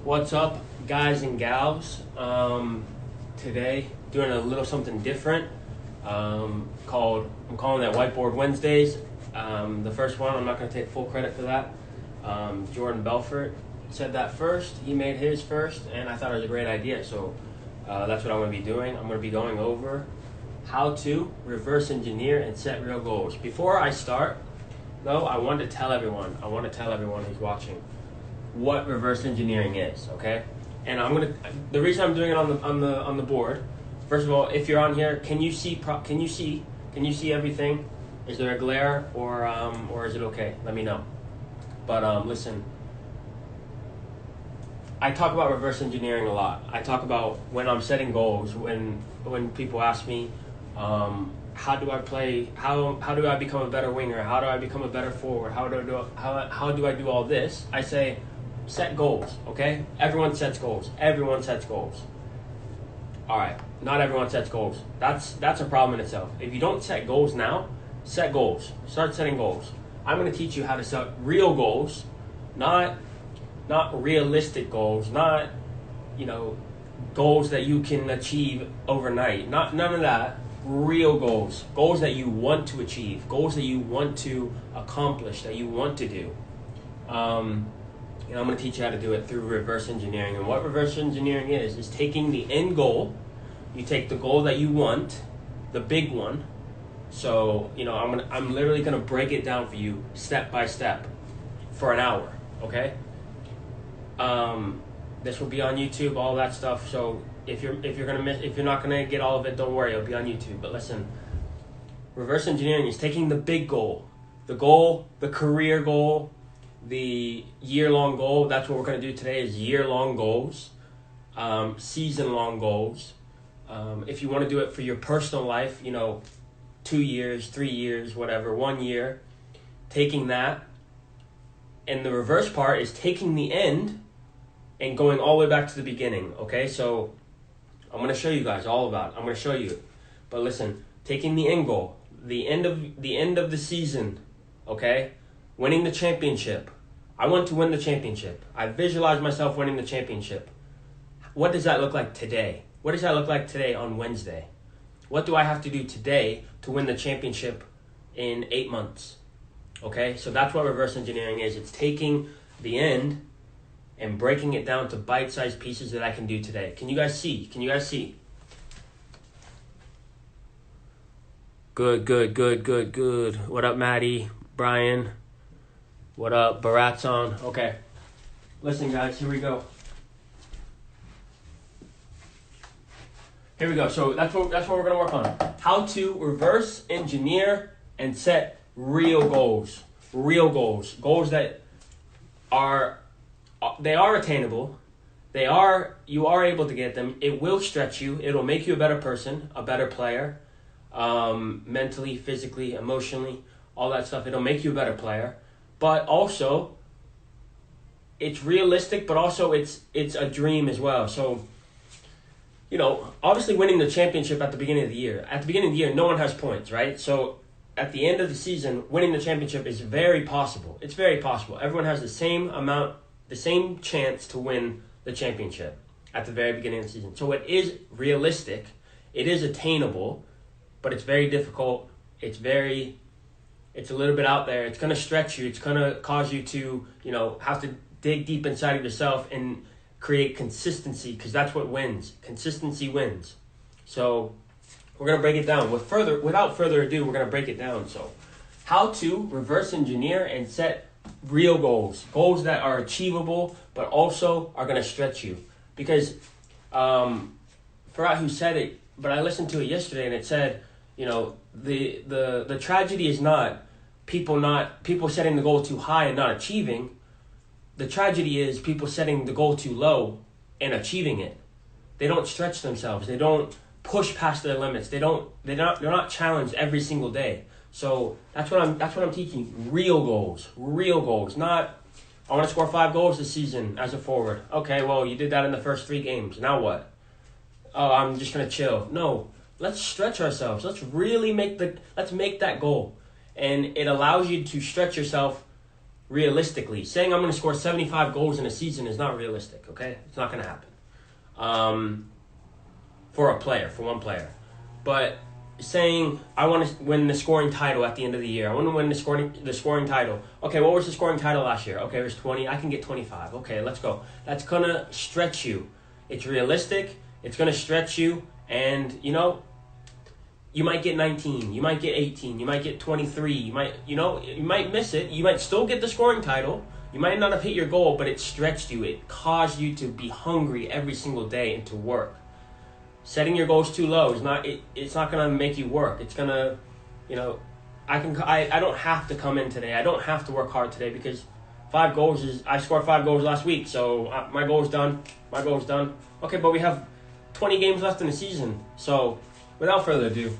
What's up, guys and gals? Today, doing a little something different. I'm calling that Whiteboard Wednesdays. The first one, I'm not going to take full credit for that. Jordan Belfort said that first. He made his first, and I thought it was a great idea. So that's what I'm going to be doing. I'm going to be going over how to reverse engineer and set real goals. Before I start, though, I want to tell everyone who's watching what reverse engineering is, okay? And the reason I'm doing it on the board. First of all, if you're on here, can you see everything? Is there a glare or is it okay? Let me know. But listen, I talk about reverse engineering a lot. I talk about when I'm setting goals, when people ask me, how do I play? How do I become a better winger? How do I become a better forward? How do I do all this? I say, set goals, okay? Everyone sets goals. All right, not everyone sets goals. That's a problem in itself. If you don't set goals now, set goals. Start setting goals. I'm going to teach you how to set real goals, not realistic goals, not goals that you can achieve overnight. None of that. Real goals. Goals that you want to achieve. Goals that you want to accomplish, that you want to do. I'm going to teach you how to do it through reverse engineering. And what reverse engineering is taking the end goal. You take the goal that you want, the big one. So, I'm literally going to break it down for you step by step for an hour, okay? This will be on YouTube, all that stuff. So, if you're not going to get all of it, don't worry, it'll be on YouTube. But listen, reverse engineering is taking the big goal, the career goal, the year-long goal. That's what we're going to do today is year-long goals, season-long goals. If you want to do it for your personal life, 2 years, 3 years, whatever, 1 year, taking that. And the reverse part is taking the end and going all the way back to the beginning, okay? So I'm going to show you guys all about it. I'm going to show you. But listen, taking the end goal, the end of the season, okay? Winning the championship. I want to win the championship. I visualize myself winning the championship. What does that look like today? What does that look like today on Wednesday? What do I have to do today to win the championship in 8 months? Okay, so that's what reverse engineering is. It's taking the end and breaking it down to bite-sized pieces that I can do today. Can you guys see? Good. What up, Maddie? Brian? What up? Barat's on. Okay. Listen, guys, here we go. So that's what we're going to work on. How to reverse engineer and set real goals. Goals that are attainable. You are able to get them. It will stretch you. It'll make you a better person, a better player, mentally, physically, emotionally, all that stuff. It'll make you a better player. But also, it's realistic, but also it's a dream as well. So, obviously winning the championship at the beginning of the year. At the beginning of the year, no one has points, right? So at the end of the season, winning the championship is very possible. It's very possible. Everyone has the same chance to win the championship at the very beginning of the season. So it is realistic. It is attainable, but it's very difficult. It's a little bit out there. It's going to stretch you. It's going to cause you to, have to dig deep inside of yourself and create consistency, because that's what wins. Consistency wins. So we're going to break it down. Without further ado, we're going to break it down. So how to reverse engineer and set real goals. Goals that are achievable, but also are going to stretch you. Because, forgot who said it, but I listened to it yesterday and it said, the tragedy is not people setting the goal too high and not achieving. The tragedy is people setting the goal too low and achieving it. They don't stretch themselves. They don't push past their limits. They're not challenged every single day. So that's what I'm teaching. Real goals. Not I want to score 5 goals this season as a forward. Okay, well you did that in the first 3 games. Now what? Oh, I'm just gonna chill. No, let's stretch ourselves. Let's really make that goal, and it allows you to stretch yourself realistically. Saying I'm going to score 75 goals in a season is not realistic, okay? It's not going to happen. For one player. But saying I want to win the scoring title at the end of the year. I want to win the scoring title. Okay, what was the scoring title last year? Okay, it was 20. I can get 25. Okay, let's go. That's going to stretch you. It's realistic. It's going to stretch you. And, you know, you might get 19. You might get 18. You might get 23. You might miss it. You might still get the scoring title. You might not have hit your goal, but it stretched you. It caused you to be hungry every single day and to work. Setting your goals too low is not. It's not gonna make you work. It's gonna, I don't have to come in today. I don't have to work hard today because 5 goals is. I scored 5 goals last week, so my goal's done. My goal's done. Okay, but we have 20 games left in the season. So, without further ado,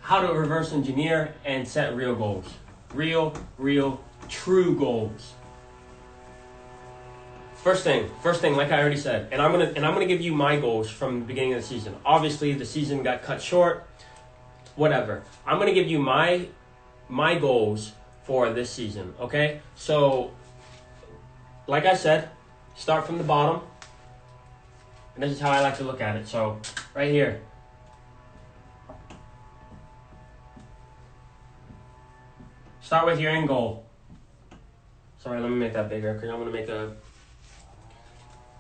how to reverse engineer and set real goals. Real, true goals. First thing, like I already said, and I'm gonna give you my goals from the beginning of the season. Obviously, the season got cut short. Whatever. I'm gonna give you my goals for this season. Okay. So, like I said, start from the bottom, and this is how I like to look at it. So, right here. Start with your end goal. Sorry, let me make that bigger because I'm gonna make a.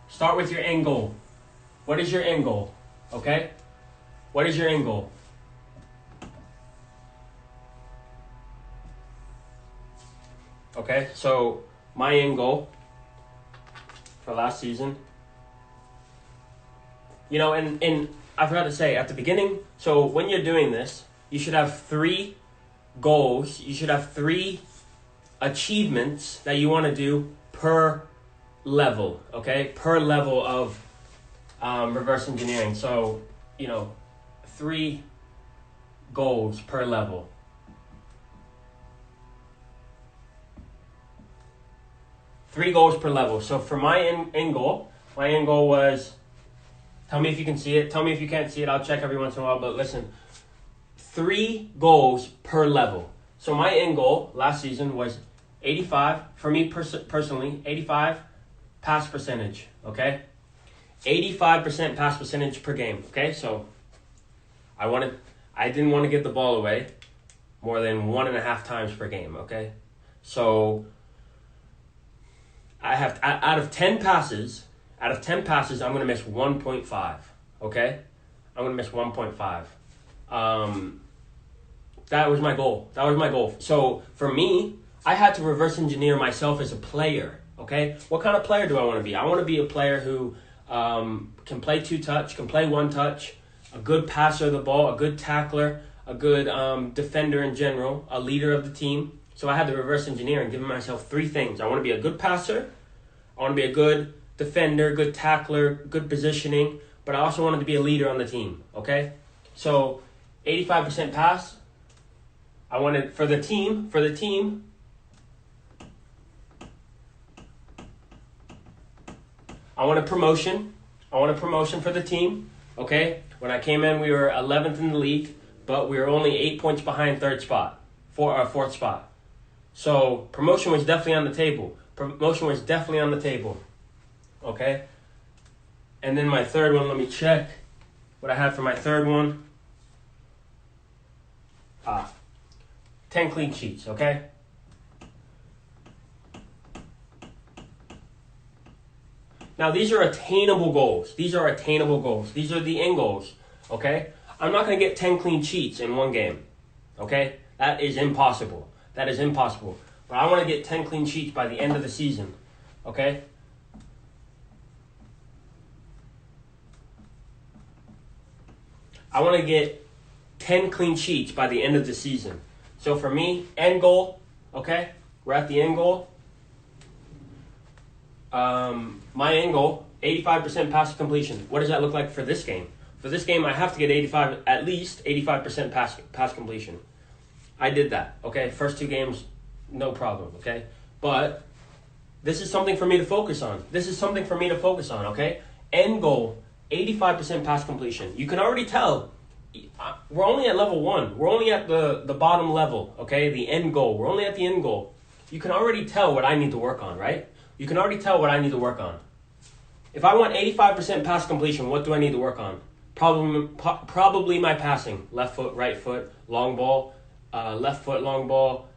Start with your end goal. What is your end goal? Okay? What is your end goal? Okay, so my end goal for last season. And I forgot to say at the beginning, so when you're doing this, you should have 3 goals. You should have 3 achievements that you want to do per level, okay? Per level of reverse engineering. So, 3 goals per level. Three goals per level. So for my end goal was, tell me if you can see it. Tell me if you can't see it. I'll check every once in a while, but listen. 3 goals per level. So my end goal last season was 85, for me personally, 85 pass percentage, okay? 85% pass percentage per game, okay? So I didn't want to give the ball away more than 1.5 times per game, okay? So I have, out of 10 passes, I'm going to miss 1.5, okay? I'm going to miss 1.5. That was my goal. So for me, I had to reverse engineer myself as a player, okay? What kind of player do I want to be? I want to be a player who can play 2-touch, can play 1-touch, a good passer of the ball, a good tackler, a good defender in general, a leader of the team. So I had to reverse engineer and give myself 3 things. I want to be a good passer, I want to be a good defender, good tackler, good positioning, but I also wanted to be a leader on the team, okay? So 85% pass. I wanted for the team, I want a promotion. For the team, okay? When I came in, we were 11th in the league, but we were only 8 points behind fourth spot. So promotion was definitely on the table. Okay? And then my third one, let me check what I had for my third one. 10 clean sheets, okay? Now, these are attainable goals. These are the end goals, okay? I'm not going to get 10 clean sheets in one game, okay? That is impossible. But I want to get 10 clean sheets by the end of the season, okay? I want to get 10 clean sheets by the end of the season. So for me, end goal, okay? We're at the end goal. My end goal, 85% pass completion. What does that look like for this game? For this game, I have to get at least 85% pass completion. I did that, okay? First 2 games, no problem, okay? But this is something for me to focus on. Okay? End goal, 85% pass completion. You can already tell we're only at level 1. We're only at the bottom level, okay? The end goal. We're only at the end goal. you can already tell what I need to work on, right? You can already tell what I need to work on. If I want 85% pass completion, what do I need to work on? Probably my passing. Left foot, right foot, long ball, left foot, long ball,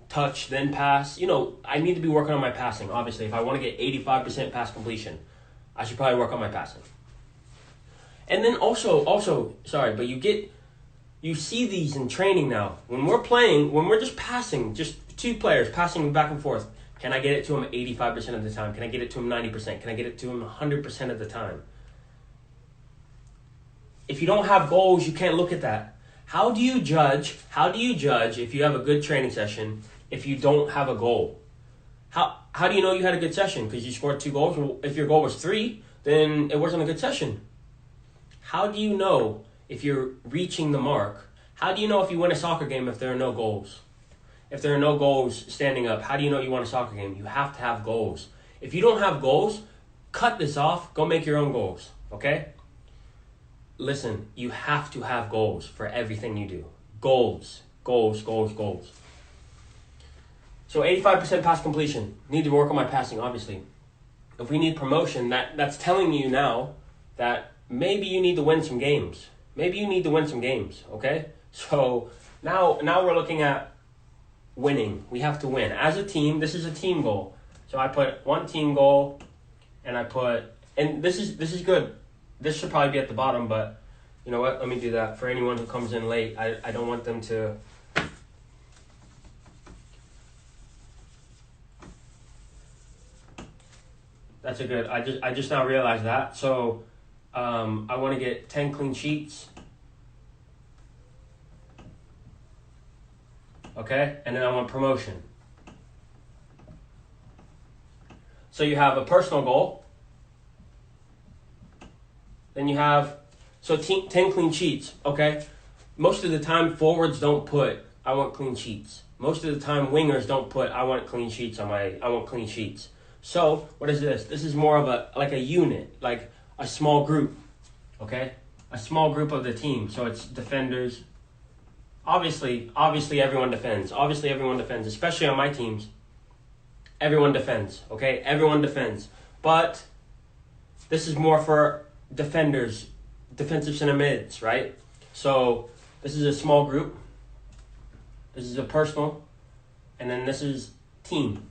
touch, then pass. I need to be working on my passing, obviously. If I want to get 85% pass completion, I should probably work on my passing. And then also, sorry, but you see these in training now. When we're just passing, just two players passing back and forth, can I get it to him 85% of the time? Can I get it to him 90%? Can I get it to him 100% of the time? If you don't have goals, you can't look at that. How do you judge if you have a good training session if you don't have a goal? How do you know you had a good session? Because you scored 2 goals? Well, if your goal was 3, then it wasn't a good session. How do you know if you're reaching the mark? How do you know if you win a soccer game if there are no goals? If there are no goals standing up, how do you know you won a soccer game? You have to have goals. If you don't have goals, cut this off. Go make your own goals, okay? Listen, you have to have goals for everything you do. Goals. Goals. So 85% pass completion. Need to work on my passing, obviously. If we need promotion, that's telling you now that maybe you need to win some games. Okay? So now we're looking at winning. We have to win. As a team, this is a team goal. So I put one team goal, and this is good. This should probably be at the bottom, but you know what? Let me do that. For anyone who comes in late, I don't want them to... That's a good... I just now realized that. So I want to get 10 clean sheets. Okay? And then I want promotion. So you have a personal goal. Then you have, 10 clean sheets, okay? Most of the time, forwards don't put, I want clean sheets. Most of the time, wingers don't put, I want clean sheets I want clean sheets. So, what is this? This is more of a unit, like a small group, okay? A small group of the team. So it's defenders. Obviously everyone defends. Especially on my teams. Everyone defends, okay? Everyone defends. But this is more for defenders, defensive center mids, right? So this is a small group. This is a personal. And then this is team.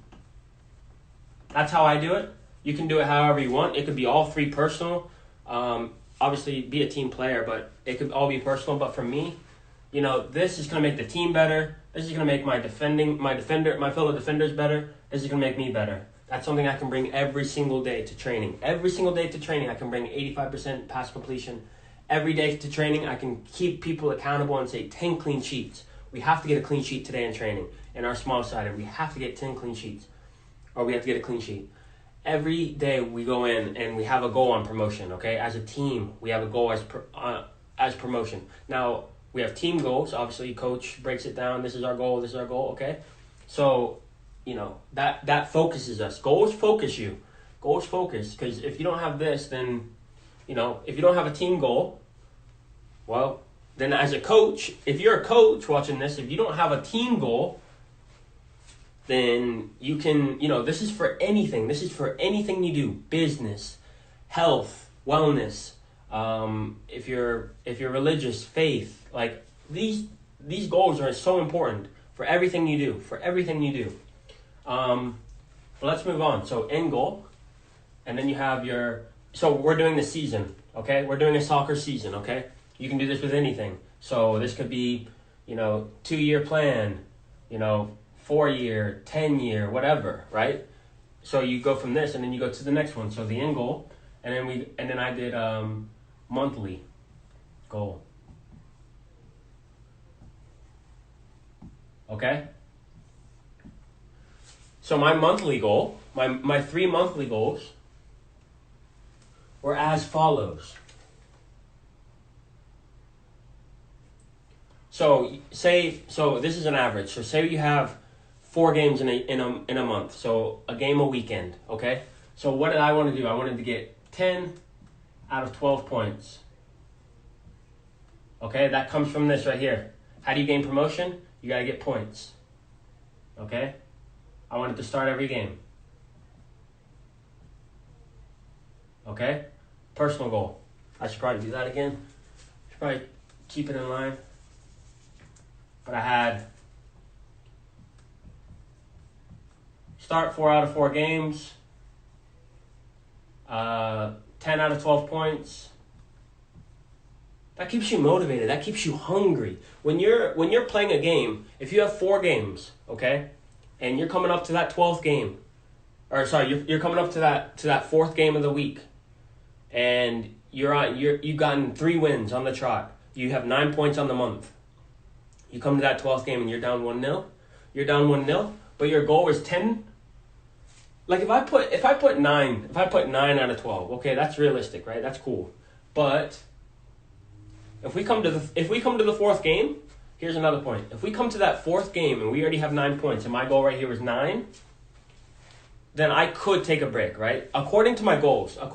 That's how I do it. You can do it however you want. It could be all 3 personal. Obviously, be a team player, but it could all be personal. But for me, this is going to make the team better. This is going to make my fellow defenders better. This is going to make me better. That's something I can bring every single day to training. Every single day to training, I can bring 85% pass completion. Every day to training, I can keep people accountable and say 10 clean sheets. We have to get a clean sheet today in training. In our small sided, we have to get 10 clean sheets. Or we have to get a clean sheet. Every day we go in and we have a goal on promotion, okay? As a team, we have a goal as promotion. Now, we have team goals. Obviously, coach breaks it down. This is our goal, okay? So, that focuses us. Goals focus you. Goals focus. Because if you don't have this, then, if you don't have a team goal, well, then as a coach, if you're a coach watching this, if you don't have a team goal, then you can, this is for anything. This is for anything you do. Business, health, wellness, if you're religious, faith, like these goals are so important for everything you do. But let's move on. So end goal, and then you have so we're doing the season, okay? We're doing a soccer season, okay? You can do this with anything. So this could be, 2-year plan, 4-year, 10-year, whatever, right? So you go from this and then you go to the next one. So the end goal, and then I did monthly goal. Okay? So my monthly goal, my 3 monthly goals were as follows. So this is an average. So say you have 4 games in a month. So a game a weekend, okay? So what did I want to do? I wanted to get 10 out of 12 points. Okay, that comes from this right here. How do you gain promotion? You got to get points. Okay? I want it to start every game. Okay? Personal goal. I should probably do that again. Should probably keep it in line. But I had start 4 out of 4 games, 10 out of 12 points. That keeps you motivated. That keeps you hungry. When you're playing a game, if you have 4 games, okay, and you're coming up to that 12th game, or sorry, you're coming up to that 4th game of the week, and you've gotten 3 wins on the trot. You have 9 points on the month. You come to that 12th game and you're down 1-0. You're down 1-0, but your goal is 10. Like if I put 9 out of 12, okay, that's realistic, right? That's cool. But if we come to the 4th game, here's another point. If we come to that 4th game and we already have 9 points, and my goal right here is 9, then I could take a break, right? According to my goals, I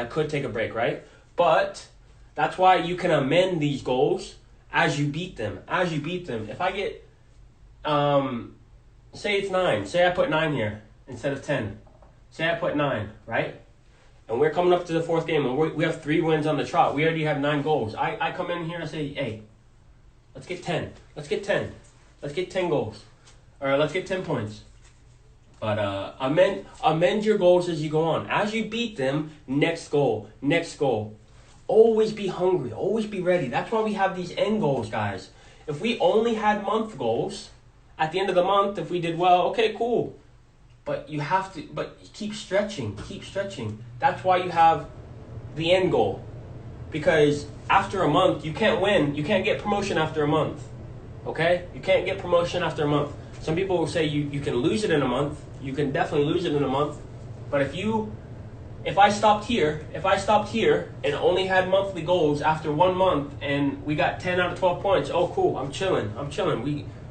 could take a break, right? But that's why you can amend these goals as you beat them. If I get, say it's 9. Say I put 9 here instead of 10. Say I put 9, right? And we're coming up to the 4th game, and we have 3 wins on the trot. We already have 9 goals. I come in here and I say, hey, let's get 10. Let's get 10. Let's get 10 goals. Or let's get 10 points. But amend your goals as you go on. As you beat them, next goal. Always be hungry. Always be ready. That's why we have these end goals, guys. If we only had month goals, at the end of the month, if we did well, okay, cool. But keep stretching. That's why you have the end goal. Because after a month, you can't win. You can't get promotion after a month. Okay? You can't get promotion after a month. Some people will say you can lose it in a month. You can definitely lose it in a month. But if I stopped here and only had monthly goals after 1 month and we got 10 out of 12 points, oh cool, I'm chilling.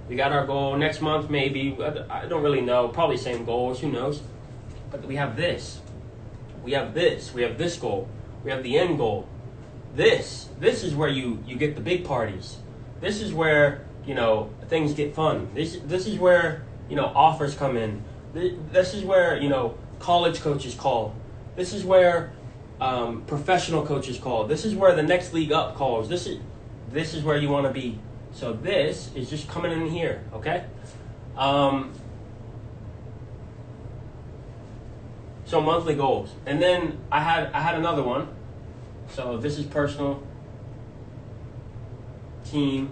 We got our goal next month maybe. I don't really know. Probably same goals, who knows. But we have this. We have this goal. We have the end goal. This is where you get the big parties. This is where, things get fun. This is where, offers come in. This is where, college coaches call. This is where professional coaches call. This is where the next league up calls. This is where you want to be. So this is just coming in here, okay? So monthly goals. And then I had another one. So this is personal, team.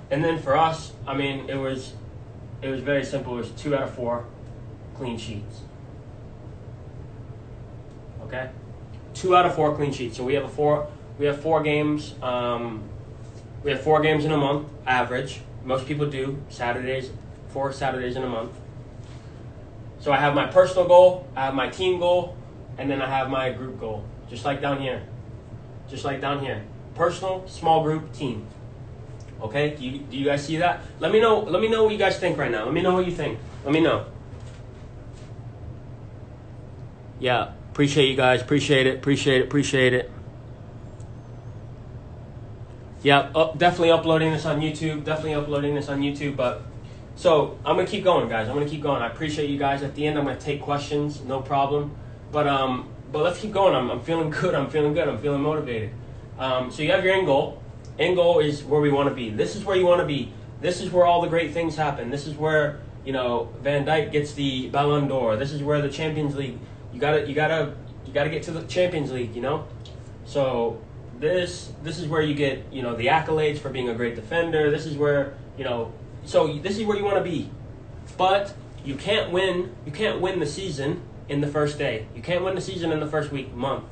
And then for us, it was very simple. It was 2 out of 4 clean sheets. Okay? 2 out of 4 clean sheets. So we have 4 games. We have 4 games in a month, average. Most people do 4 Saturdays in a month. So I have my personal goal, I have my team goal, and then I have my group goal. Just like down here. Personal, small group, team. Okay? Do you guys see that? Let me know what you guys think right now. Let me know what you think. Let me know. Yeah, appreciate you guys. Appreciate it. Yeah, definitely uploading this on YouTube. But so I'm gonna keep going, guys. I appreciate you guys. At the end, I'm gonna take questions, no problem. But let's keep going. I'm feeling good. I'm feeling motivated. So you have your end goal. End goal is where we want to be. This is where you want to be. This is where all the great things happen. This is where Van Dijk gets the Ballon d'Or. This is where the Champions League. You gotta get to the Champions League. So. This is where you get, the accolades for being a great defender. This is where, so this is where you want to be. But you can't win the season in the first day. You can't win the season in the first week, month.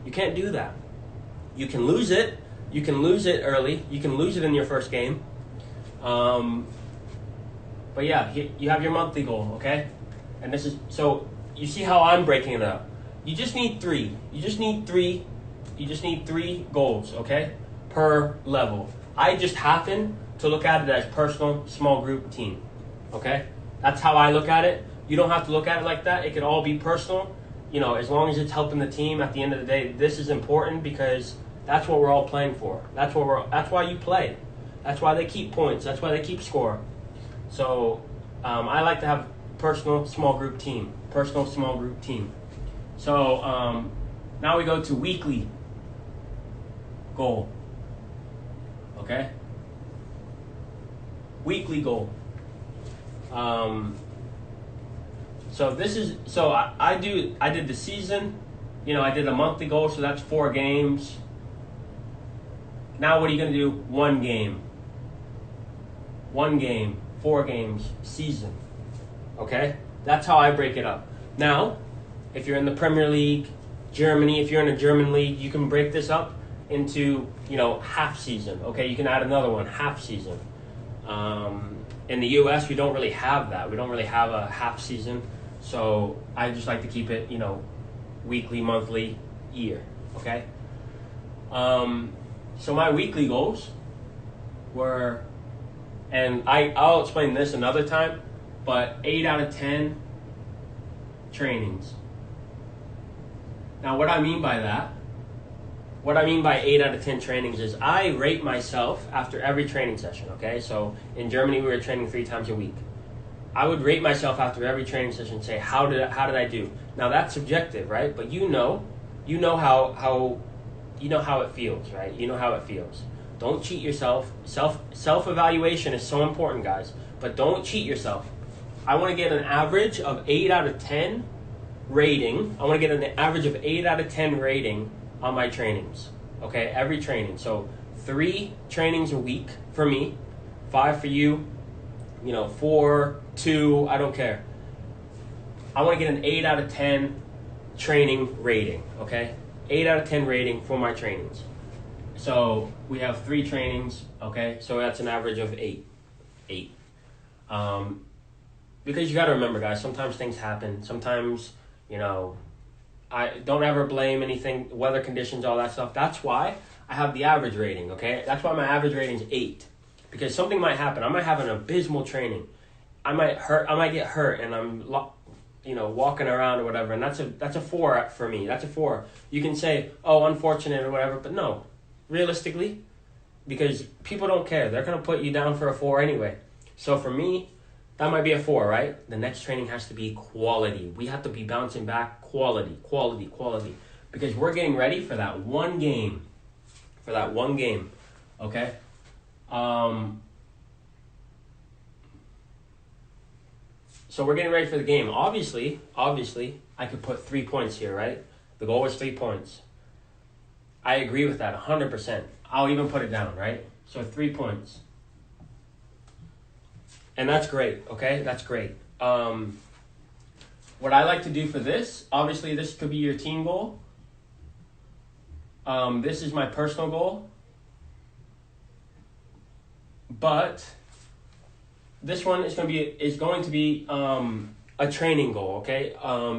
You can't do that. You can lose it. You can lose it early. You can lose it in your first game. But yeah, you have your monthly goal, okay? And this is, so you see how I'm breaking it up. You just need 3. You just need 3 goals, okay, per level. I just happen to look at it as personal, small group, team, okay? That's how I look at it. You don't have to look at it like that. It could all be personal, as long as it's helping the team. At the end of the day, this is important because that's what we're all playing for. That's why you play. That's why they keep points. That's why they keep score. So I like to have personal small group team. So now we go to weekly goal. Okay? Weekly goal. I did the season, I did a monthly goal, so that's 4 games. Now what are you going to do? 1 game. 4 games, season. Okay? That's how I break it up. Now, if you're in the Premier League, Germany, if you're in a German league, you can break this up into, half season. Okay? You can add another one, half season. In the US, we don't really have that. We don't really have a half season. So I just like to keep it, weekly, monthly, year. Okay? So my weekly goals were, and I'll explain this another time, but 8 out of 10 trainings. Now what I mean by 8 out of 10 trainings is I rate myself after every training session, okay? So in Germany, we were training 3 times a week. I would rate myself after every training session and say, how did I do? Now that's subjective, right? But you know how it feels, right? You know how it feels. Don't cheat yourself. Self-evaluation is so important, guys. But don't cheat yourself. I want to get an average of 8 out of 10 rating. I want to get an average of 8 out of 10 rating on my trainings. Okay, every training. So 3 trainings a week for me, 5 for you, 4, 2, I don't care. I want to get an 8 out of 10 training rating, okay? 8 out of 10 rating for my trainings. So we have 3 trainings, okay? So that's an average of 8. Because you got to remember, guys, sometimes things happen. Sometimes, I don't ever blame anything, weather conditions, all that stuff. That's why I have the average rating, okay? That's why my average rating is 8. Because something might happen. I might have an abysmal training. I might get hurt, and I'm, walking around or whatever, and that's a 4 for me. That's a 4. You can say, oh, unfortunate or whatever, but no, realistically, because people don't care. They're gonna put you down for a 4 anyway. So for me, that might be a 4, right? The next training has to be quality. We have to be bouncing back quality, because we're getting ready for that one game. Okay. So we're getting ready for the game. Obviously, I could put 3 points here, right? The goal was 3 points. I agree with that 100%. I'll even put it down, right? So 3 points. And that's great, okay? That's great. What I like to do for this, obviously this could be your team goal. This is my personal goal. But this one is going to be a training goal, okay?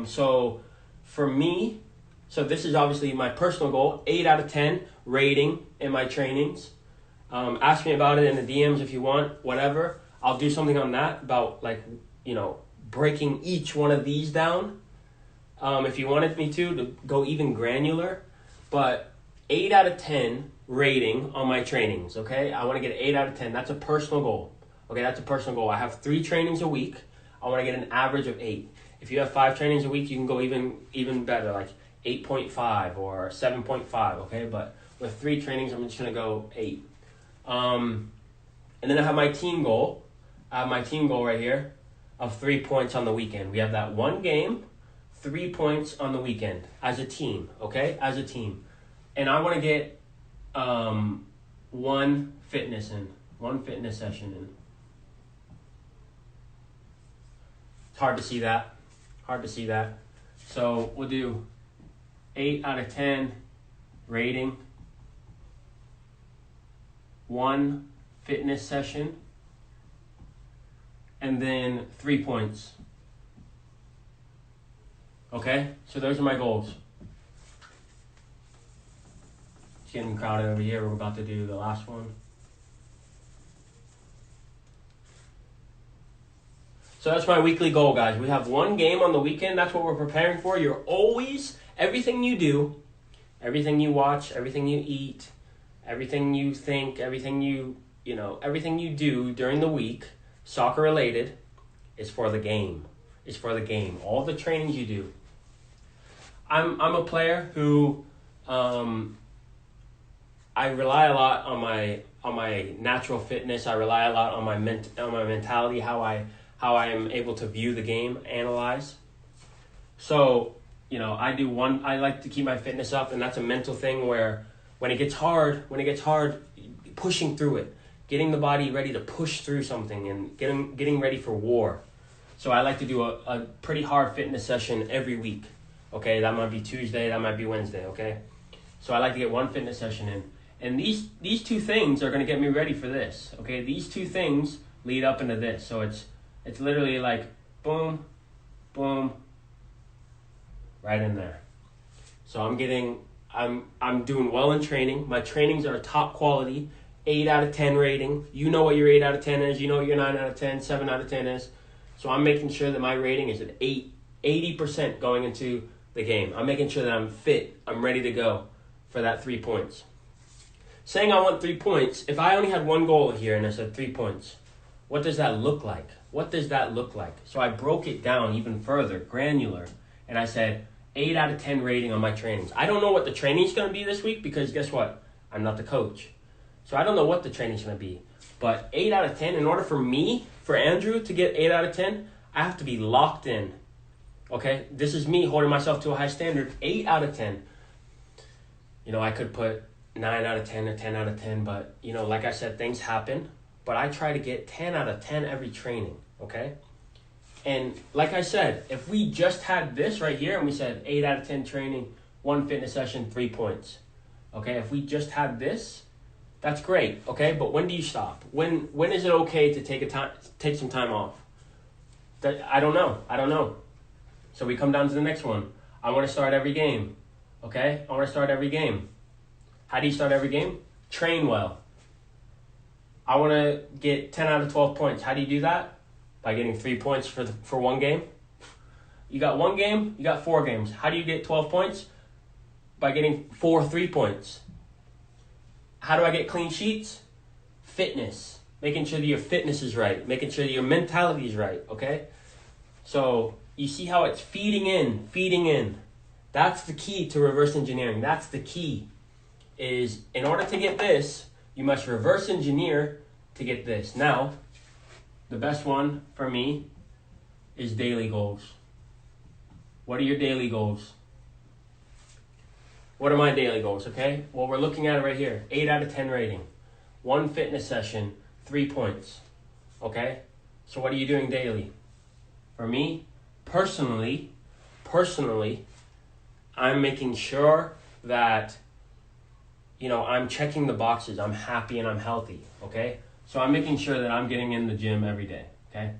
So for me, this is obviously my personal goal, 8 out of 10 rating in my trainings. Ask me about it in the DMs if you want, whatever. I'll do something on that about breaking each one of these down. If you wanted me to go even granular, but 8 out of 10 rating on my trainings, okay? I want to get 8 out of 10. That's a personal goal. Okay, that's a personal goal. I have 3 trainings a week. I want to get an average of 8. If you have 5 trainings a week, you can go even better, like 8.5 or 7.5, okay? But with 3 trainings, I'm just going to go 8. And then I have my team goal. I have my team goal right here of 3 points on the weekend. We have that one game, 3 points on the weekend as a team, okay? As a team. And I want to get one fitness session in. It's hard to see that. So we'll do 8 out of 10 rating, 1 fitness session, and then 3 points. Okay? So those are my goals. It's getting crowded over here. We're about to do the last one. So that's my weekly goal, guys. We have 1 game on the weekend. That's what we're preparing for. You're always, everything you do, everything you watch, everything you eat, everything you think, everything you do during the week, soccer related, is for the game. It's for the game. All the trainings you do. I'm a player who I rely a lot on my natural fitness. I rely a lot on my mentality, how I am able to view the game, analyze. So, I like to keep my fitness up, and that's a mental thing where when it gets hard, pushing through it, getting the body ready to push through something and getting ready for war. So I like to do a pretty hard fitness session every week. Okay, that might be Tuesday, that might be Wednesday, okay? So I like to get one fitness session in. And these two things are going to get me ready for this, okay? These two things lead up into this. So it's literally like boom, boom, right in there. So I'm doing well in training. My trainings are top quality, 8 out of 10 rating. You know what your 8 out of 10 is. You know what your 9 out of 10, 7 out of 10 is. So I'm making sure that my rating is at 80% going into the game. I'm making sure that I'm fit. I'm ready to go for that 3 points. Saying I want 3 points, if I only had one goal here and I said 3 points, what does that look like? What does that look like? So I broke it down even further, granular, and I said 8 out of 10 rating on my trainings. I don't know what the training's going to be this week because guess what? I'm not the coach. So I don't know what the training's going to be. But 8 out of 10, in order for Andrew to get 8 out of 10, I have to be locked in. Okay? This is me holding myself to a high standard. 8 out of 10. I could put 9 out of 10 or 10 out of 10, but, like I said, things happen. But I try to get 10 out of 10 every training, okay? And like I said, if we just had this right here and we said 8 out of 10 training, 1 fitness session, 3 points, okay? If we just had this, that's great, okay? But when do you stop? When is it okay to take some time off? I don't know. So we come down to the next one. I want to start every game, okay? I want to start every game. How do you start every game? Train well. I want to get 10 out of 12 points. How do you do that? By getting 3 points for one game. You got one game, you got 4 games. How do you get 12 points? By getting 4 3 points. How do I get clean sheets? Fitness. Making sure that your fitness is right. Making sure that your mentality is right, okay? So you see how it's feeding in. That's the key to reverse engineering. That's the key. Is in order to get this, you must reverse engineer to get this. Now, the best one for me is daily goals. What are your daily goals? What are my daily goals, okay? Well, we're looking at it right here. 8 out of 10 rating. 1 fitness session, 3 points, okay? So what are you doing daily? For me, personally, I'm making sure that I'm checking the boxes. I'm happy and I'm healthy, okay? So I'm making sure that I'm getting in the gym every day, okay?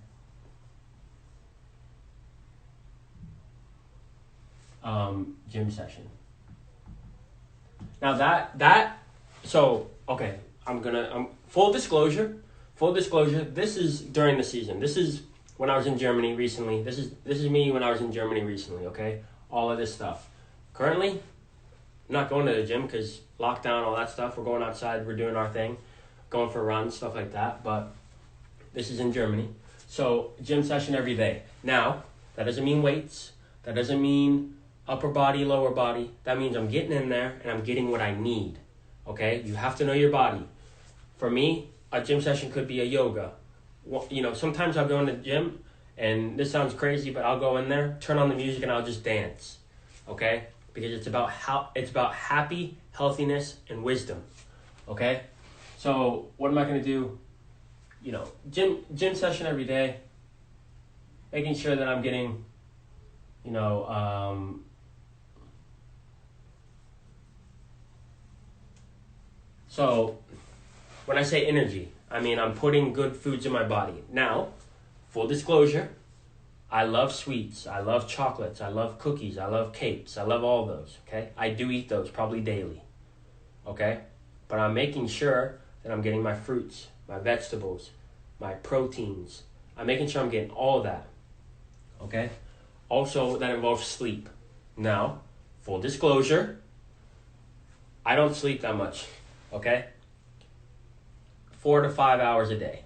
Gym session. Now I'm full disclosure, this is during the season. This is when I was in Germany recently. This is me when I was in Germany recently, okay? All of this stuff. Currently, I'm not going to the gym because lockdown, all that stuff. We're going outside, we're doing our thing, going for runs, stuff like that. But this is in Germany. So gym session every day. Now, that doesn't mean weights. That doesn't mean upper body, lower body. That means I'm getting in there and I'm getting what I need. Okay? You have to know your body. For me, a gym session could be a yoga. Sometimes I'll go in the gym, and this sounds crazy, but I'll go in there, turn on the music, and I'll just dance. Okay? Because it's about happy, healthiness, and wisdom. Okay? So what am I going to do? Gym session every day. Making sure that I'm getting, so when I say energy, I mean I'm putting good foods in my body. Now, full disclosure, I love sweets, I love chocolates, I love cookies, I love cakes, I love all those, okay? I do eat those probably daily, okay? But I'm making sure that I'm getting my fruits, my vegetables, my proteins. I'm making sure I'm getting all of that, okay? Also, that involves sleep. Now, full disclosure, I don't sleep that much, okay? 4 to 5 hours a day,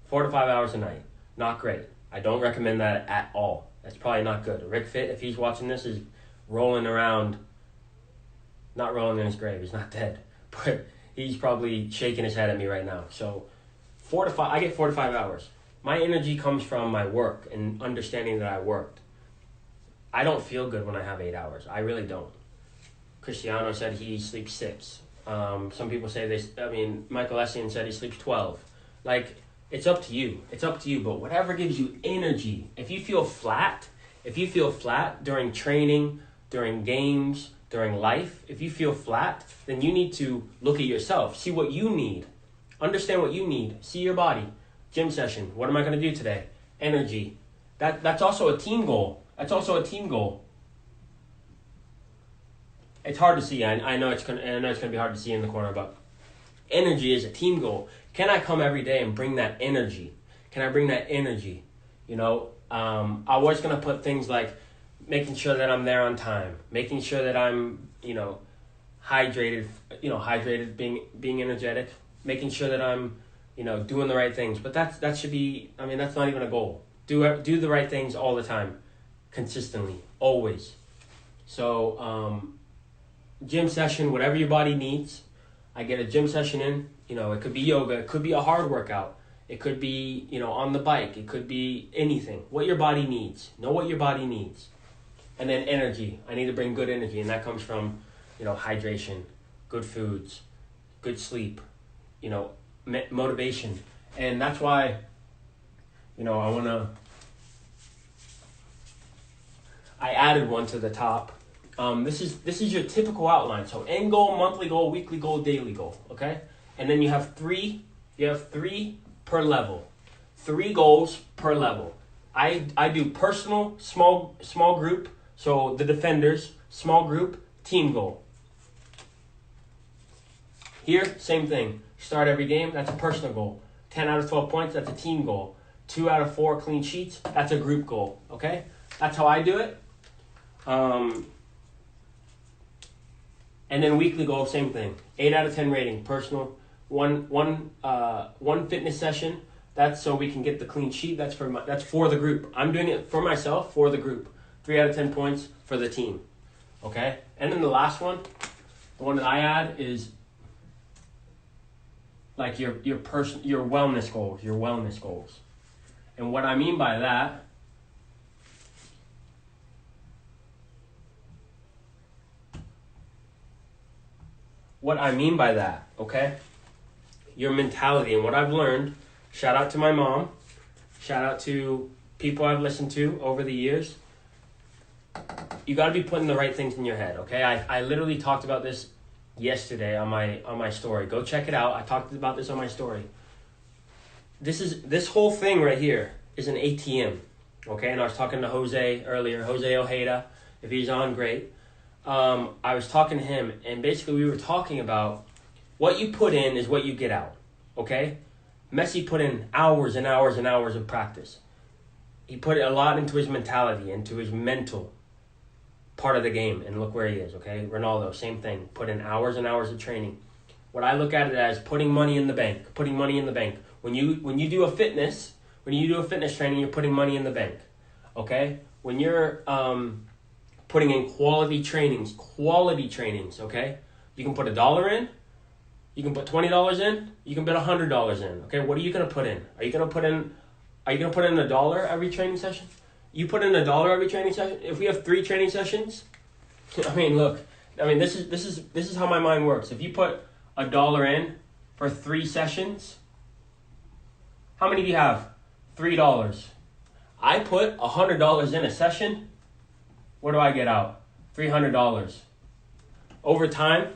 4 to 5 hours a night. Not great. I don't recommend that at all. That's probably not good. Rick Fit, if he's watching this, is rolling around, not rolling in his grave. He's not dead, but he's probably shaking his head at me right now. So 4 to 5, I get 4 to 5 hours. My energy comes from my work and understanding that I worked. I don't feel good when I have 8 hours. I really don't. Cristiano said he sleeps 6. Some people say Michael Essien said he sleeps 12. Like, it's up to you. It's up to you. But whatever gives you energy. If you feel flat during training, during games, during life, if you feel flat, then you need to look at yourself. See what you need. Understand what you need. See your body. Gym session. What am I going to do today? Energy. That's also a team goal. That's also a team goal. It's hard to see. I know it's gonna be hard to see in the corner, but energy is a team goal. Can I come every day and bring that energy? Can I bring that energy? I was gonna put things like making sure that I'm there on time, making sure that I'm, hydrated, being energetic, making sure that I'm, doing the right things. But that should be. That's not even a goal. Do the right things all the time, consistently, always. So. Gym session, whatever your body needs. I get a gym session in. It could be yoga. It could be a hard workout. It could be, on the bike. It could be anything. What your body needs. Know what your body needs. And then energy. I need to bring good energy. And that comes from, hydration, good foods, good sleep, motivation. And that's why, I added one to the top. This is your typical outline. So end goal, monthly goal, weekly goal, daily goal. Okay, and then you have three per level. 3 goals per level. I do personal, small group. So the defenders, small group, team goal. Here, same thing. Start every game. That's a personal goal. 10 out of 12 points. That's a team goal. 2 out of 4 clean sheets. That's a group goal. Okay, that's how I do it. And then weekly goal, same thing. 8 out of 10 rating, personal. One fitness session. That's so we can get the clean sheet. That's for the group. I'm doing it for myself, for the group. 3 out of 10 points for the team. Okay. And then the last one, the one that I add is like your wellness goals. Your wellness goals. And what I mean by that. Okay? Your mentality. And what I've learned, shout out to my mom, shout out to people I've listened to over the years, you got to be putting the right things in your head, okay? I literally talked about this yesterday on my story. Go check it out. I talked about this on my story. This whole thing right here is an ATM, okay? And I was talking to Jose earlier, Jose Ojeda. If he's on, great. I was talking to him, and basically we were talking about what you put in is what you get out, okay? Messi put in hours and hours and hours of practice. He put a lot into his mentality, into his mental part of the game, and look where he is, okay? Ronaldo, same thing, put in hours and hours of training. What I look at it as putting money in the bank. When you do a fitness training, you're putting money in the bank, okay? When you're putting in quality trainings, okay? You can put $1 in, you can put $20 in, you can put $100 in, okay? What are you gonna put in? Are you gonna put in $1 every training session? You put in $1 every training session? If we have 3 training sessions, this is how my mind works. If you put $1 in for 3 sessions, how many do you have? $3. I put $100 in a session. What do I get out? $300. Over time,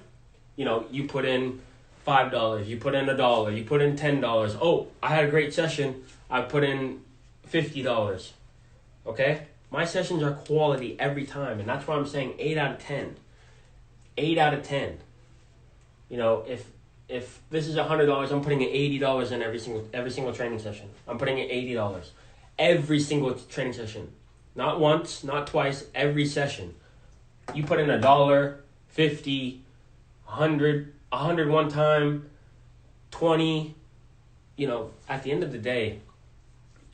you put in $5, you put in $1, you put in $10. Oh, I had a great session. I put in $50. Okay? My sessions are quality every time, and that's why I'm saying 8 out of 10. 8 out of 10. If this is $100, I'm putting in $80 in every single training session. I'm putting in $80 every single training session. Not once, not twice, every session. You put in $1, $50, $100 one time, $20. At the end of the day,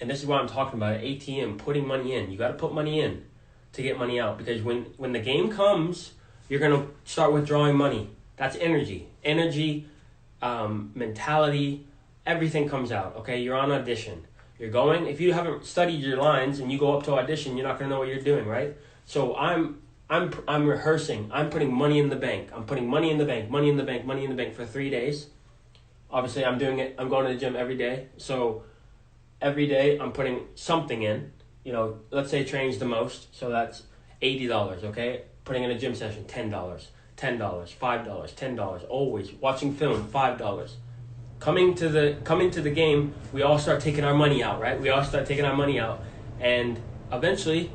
and this is what I'm talking about, ATM, putting money in. You got to put money in to get money out, because when the game comes, you're going to start withdrawing money. That's energy. Energy, mentality, everything comes out, okay? You're on audition. You're going, if you haven't studied your lines and you go up to audition, you're not going to know what you're doing, right? So I'm rehearsing. I'm putting money in the bank. I'm putting money in the bank, money in the bank, money in the bank for 3 days. Obviously, I'm doing it. I'm going to the gym every day. So every day I'm putting something in. You know, let's say training's the most. So that's $80, okay? Putting in a gym session, $10, $10, $5, $10. Always watching film, $5. Coming to the game, we all start taking our money out, right? We all start taking our money out, and eventually,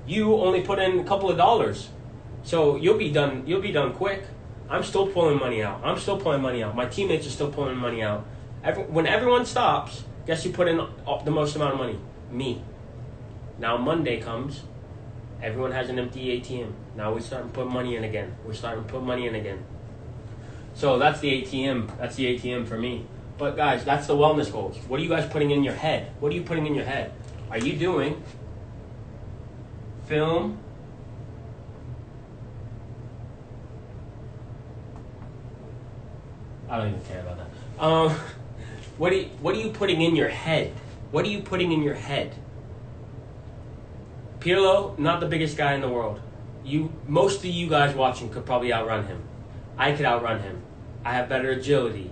you only put in a couple of dollars, so you'll be done. You'll be done quick. I'm still pulling money out. I'm still pulling money out. My teammates are still pulling money out. When everyone stops, guess who put in the most amount of money? Me. Now Monday comes, everyone has an empty ATM. Now we start to put money in again. We're starting to put money in again. So that's the ATM. That's the ATM for me. But guys, that's the wellness goals. What are you guys putting in your head? What are you putting in your head? Are you doing film? I don't even care about that. What are you putting in your head? What are you putting in your head? Pirlo, not the biggest guy in the world. Most of you guys watching could probably outrun him. I could outrun him. I have better agility.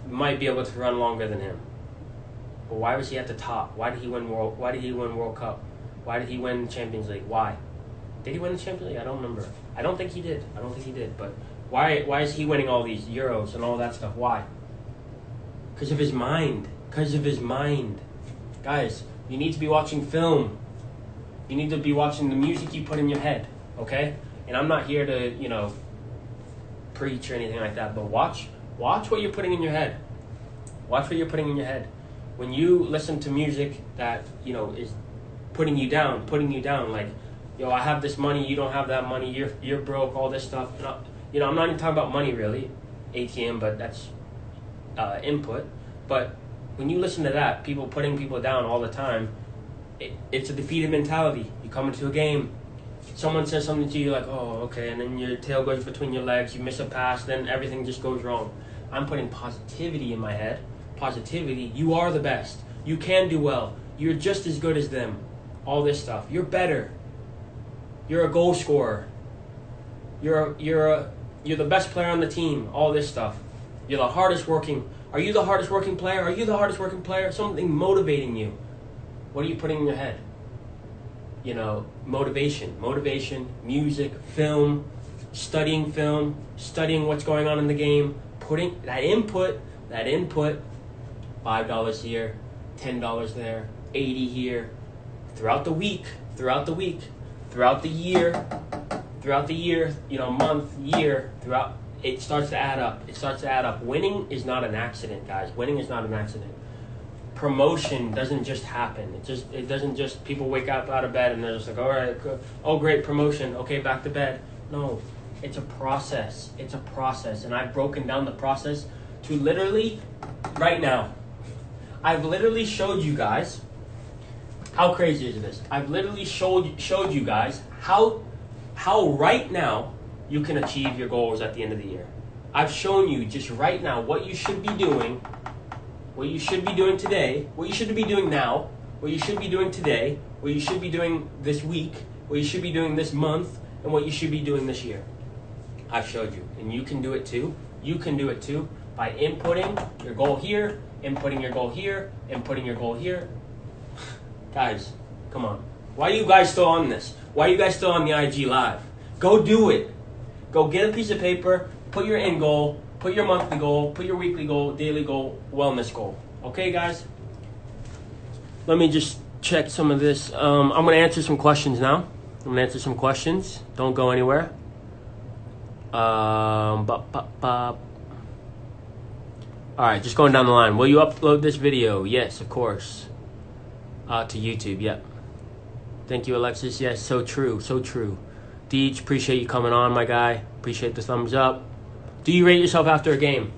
Might be able to run longer than him. But why was he at the top? Why did he win World Cup? Why did he win Champions League? Why? Did he win the Champions League? I don't remember. I don't think he did. But why is he winning all these Euros and all that stuff? Why? Because of his mind. Guys, you need to be watching film. You need to be watching the music you put in your head, okay? And I'm not here to, preach or anything like that, but watch what you're putting in your head. Watch what you're putting in your head. When you listen to music that, is putting you down, like, I have this money, you don't have that money, you're broke, all this stuff. I'm not even talking about money really, ATM, but that's input. But when you listen to that, people putting people down all the time, it's a defeated mentality. You come into a game, someone says something to you like, oh, okay, and then your tail goes between your legs, you miss a pass, then everything just goes wrong. I'm putting positivity in my head. Positivity, you are the best. You can do well. You're just as good as them. All this stuff. You're better. You're a goal scorer. You're the best player on the team. All this stuff. You're the hardest working. Are you the hardest working player? Are you the hardest working player? Something motivating you. What are you putting in your head? Motivation, music, film, studying what's going on in the game, putting that input, $5 here, $10 there, $80 here, throughout the week, throughout the year, month, year, throughout, it starts to add up. Winning is not an accident, guys. Winning is not an accident. Promotion doesn't just happen. It doesn't just people wake up out of bed and they're just like, all right, oh great, promotion, okay, back to bed. No, it's a process. And I've broken down the process to literally right now. I've literally showed you guys how crazy is this. I've literally showed you guys how right now you can achieve your goals at the end of the year. I've shown you just right now what you should be doing. What you should be doing today, what you should be doing now, what you should be doing today, what you should be doing this week, what you should be doing this month, and what you should be doing this year. I've showed you, and you can do it too. You can do it too by inputting your goal here, inputting your goal here, inputting your goal here. Guys, come on. Why are you guys still on this? Why are you guys still on the IG Live? Go do it. Go get a piece of paper, put your end goal, put your monthly goal, put your weekly goal, daily goal, wellness goal. Okay, guys? Let me just check some of this. I'm going to answer some questions now. Don't go anywhere. All right, just going down the line. Will you upload this video? Yes, of course. To YouTube, yep. Thank you, Alexis. Yes, so true. Deej, appreciate you coming on, my guy. Appreciate the thumbs up. Do you rate yourself after a game?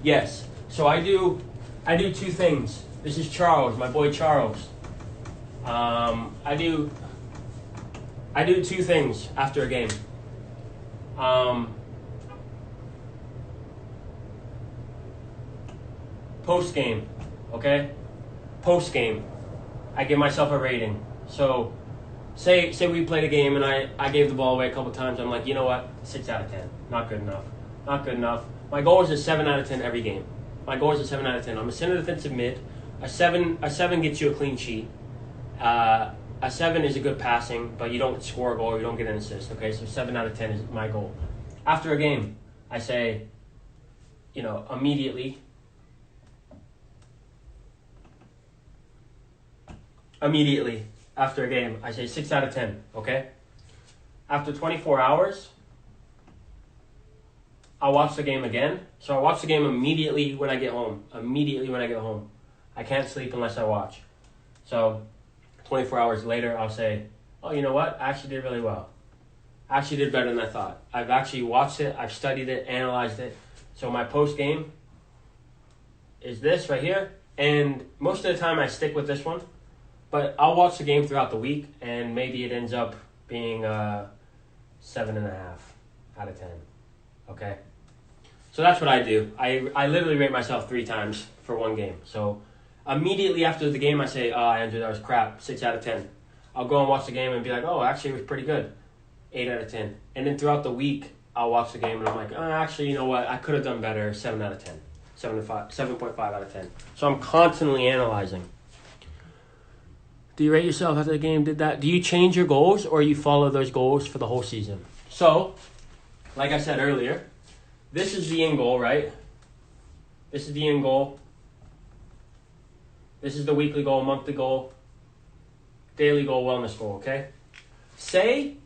Yes. So I do two things. This is Charles, my boy Charles. I do two things after a game. Post game, okay? Post game, I give myself a rating. So, say we played a game and I gave the ball away a couple times. I'm like, you know what? 6 out of 10. Not good enough. Not good enough. My goal is a 7 out of 10 every game. My goal is a 7 out of 10. I'm a center defensive mid. A seven gets you a clean sheet. A 7 is a good passing, but you don't score a goal, you don't get an assist. Okay, so 7 out of 10 is my goal. After a game, I say, immediately after a game, I say 6 out of 10. Okay. After 24 hours, I'll watch the game again. So I watch the game immediately when I get home. I can't sleep unless I watch. So 24 hours later, I'll say, oh, you know what? I actually did really well. I actually did better than I thought. I've actually watched it. I've studied it, analyzed it. So my post-game is this right here. And most of the time, I stick with this one. But I'll watch the game throughout the week, and maybe it ends up being 7.5 out of 10. Okay? So that's what I do. I literally rate myself 3 times for one game. So immediately after the game, I say, oh, Andrew, that was crap, 6 out of 10. I'll go and watch the game and be like, oh, actually, it was pretty good, 8 out of 10. And then throughout the week, I'll watch the game and I'm like, oh, actually, you know what? I could have done better, 7 out of 10, 7.5 out of 10. So I'm constantly analyzing. Do you rate yourself after the game? Do you change your goals or you follow those goals for the whole season? So, like I said earlier, this is the end goal, right? This is the end goal. This is the weekly goal, monthly goal, daily goal, wellness goal, okay? Say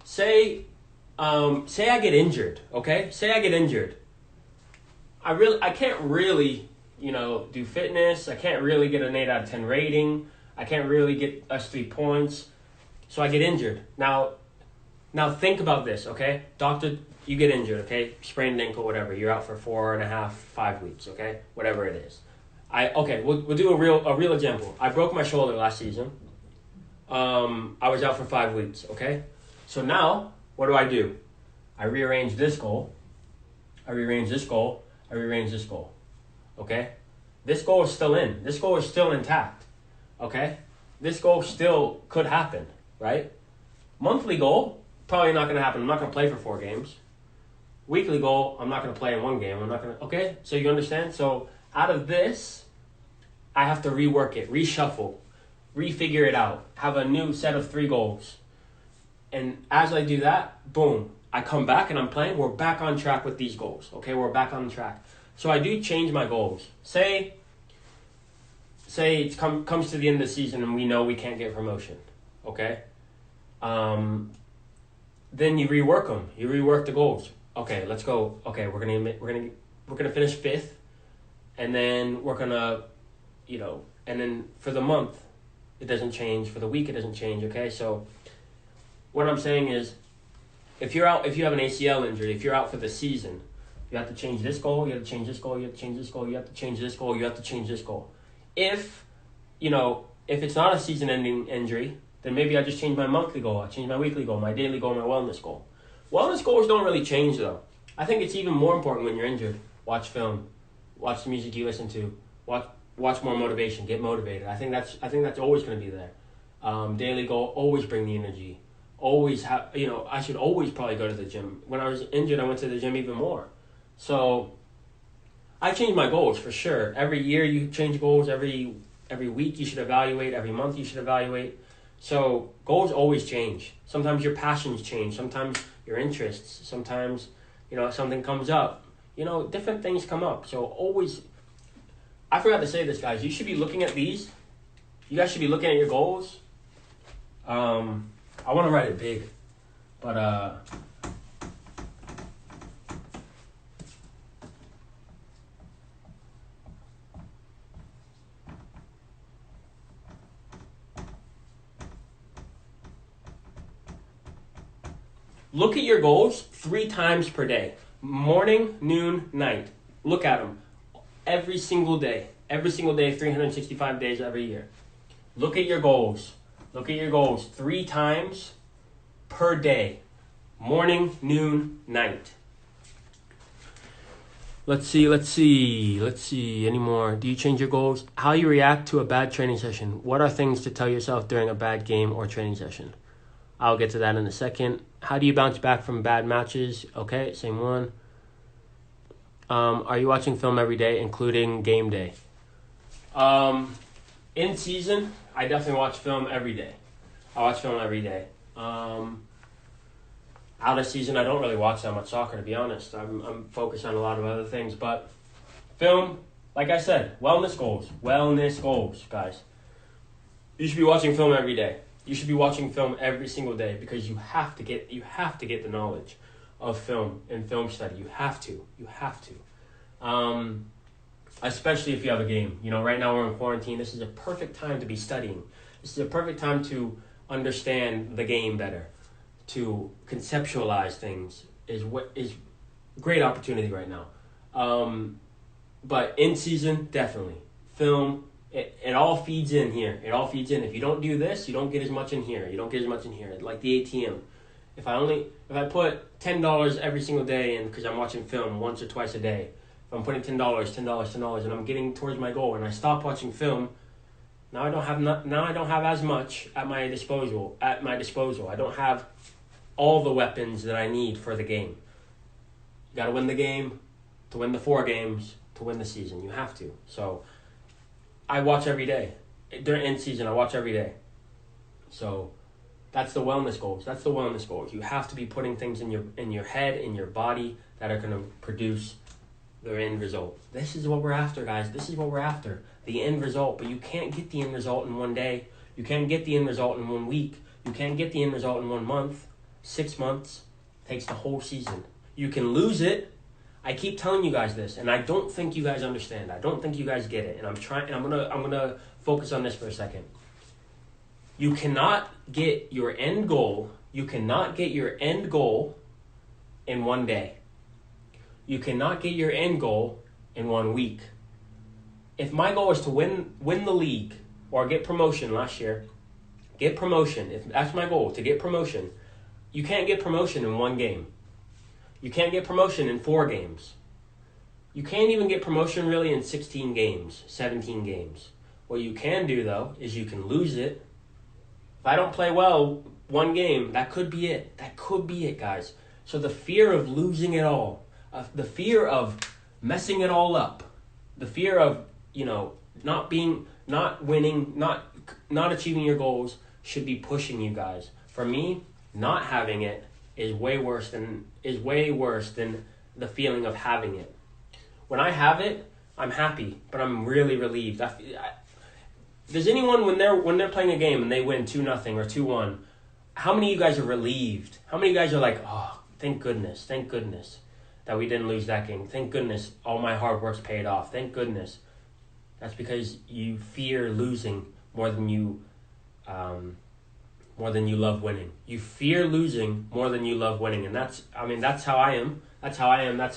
I get injured, okay? Say I get injured. I can't really, do fitness. I can't really get an 8 out of 10 rating. I can't really get us 3 points. So I get injured. Now think about this, okay? Doctor, you get injured, okay? Sprained ankle, whatever. You're out for 4.5, 5 weeks, okay? Whatever it is. We'll do a real example. I broke my shoulder last season. I was out for 5 weeks, okay? So now, what do? I rearrange this goal. I rearrange this goal. I rearrange this goal, okay? This goal is still in. This goal is still intact, okay? This goal still could happen, right? Monthly goal, probably not going to happen. I'm not going to play for 4 games. Weekly goal, I'm not going to play in 1 game. Okay? So you understand? So out of this, I have to rework it, reshuffle, refigure it out, have a new set of 3 goals. And as I do that, boom, I come back and I'm playing. We're back on track with these goals. Okay, we're back on track. So I do change my goals. Say it comes to the end of the season and we know we can't get promotion. Okay? Then you rework them. You rework the goals. Okay, let's go. Okay, we're gonna finish 5th, and then we're gonna, and then for the month, it doesn't change. For the week, it doesn't change. Okay, so what I'm saying is, if you have an ACL injury, if you're out for the season, you have to change this goal. You have to change this goal. You have to change this goal. You have to change this goal. You have to change this goal. If it's not a season-ending injury, then maybe I just change my monthly goal. I change my weekly goal, my daily goal, my wellness goal. Wellness goals don't really change, though. I think it's even more important when you're injured. Watch film. Watch the music you listen to. Watch more motivation. Get motivated. I think that's always going to be there. Daily goal, always bring the energy. Always have, I should always probably go to the gym. When I was injured, I went to the gym even more. So I changed my goals for sure. Every year you change goals. Every week you should evaluate. Every month you should evaluate. So goals always change. Sometimes your passions change. Sometimes your interests. Sometimes, something comes up. Different things come up. So always, I forgot to say this, guys. You should be looking at these. You guys should be looking at your goals. I want to write it big, but look at your goals 3 times per day. Morning, noon, night. Look at them every single day. Every single day, 365 days every year. Look at your goals. Look at your goals 3 times per day. Morning, noon, night. Let's see. Any more? Do you change your goals? How you react to a bad training session. What are things to tell yourself during a bad game or training session? I'll get to that in a second. How do you bounce back from bad matches? Okay, same one. Are you watching film every day, including game day? In season, I definitely watch film every day. I watch film every day. Out of season, I don't really watch that much soccer, to be honest. I'm focused on a lot of other things. But film, like I said, wellness goals, guys. You should be watching film every day. You should be watching film every single day because you have to get the knowledge of film and film study. You have to. Especially if you have a game. Right now we're in quarantine. This is a perfect time to be studying. This is a perfect time to understand the game better. To conceptualize things is great opportunity right now. But in season, definitely. Film, it all feeds in here. It all feeds in. If you don't do this, you don't get as much in here. Like the ATM. If I put $10 every single day in because I'm watching film once or twice a day, if I'm putting $10, and I'm getting towards my goal, and I stop watching film, now I don't have as much at my disposal. I don't have all the weapons that I need for the game. You got to win the game, to win the 4 games, to win the season. You have to. So I watch every day. During in season, I watch every day. So that's the wellness goals. You have to be putting things in your head, in your body that are going to produce the end result. This is what we're after, guys. This is what we're after. The end result. But you can't get the end result in one day. You can't get the end result in 1 week. You can't get the end result in 1 month. 6 months takes the whole season. You can lose it. I keep telling you guys this, and I don't think you guys understand. I don't think you guys get it. And I'm gonna focus on this for a second. You cannot get your end goal. You cannot get your end goal in 1 day. You cannot get your end goal in 1 week. If my goal is to win the league or get promotion last year, if that's my goal, to get promotion, you can't get promotion in 1 game. You can't get promotion in 4 games. You can't even get promotion really in 16 games, 17 games. What you can do, though, is you can lose it. If I don't play well 1 game, that could be it. That could be it, guys. So the fear of losing it all, the fear of messing it all up, the fear of, not winning, not achieving your goals should be pushing you guys. For me, not having it is way worse than the feeling of having it. When I have it, I'm happy, but I'm really relieved. Does anyone when they're playing a game and they win 2-0 or 2-1, how many of you guys are relieved? How many of you guys are like, oh, thank goodness that we didn't lose that game. Thank goodness all my hard work's paid off. Thank goodness. That's because you fear losing more than you love winning. You fear losing more than you love winning. And that's how I am. That's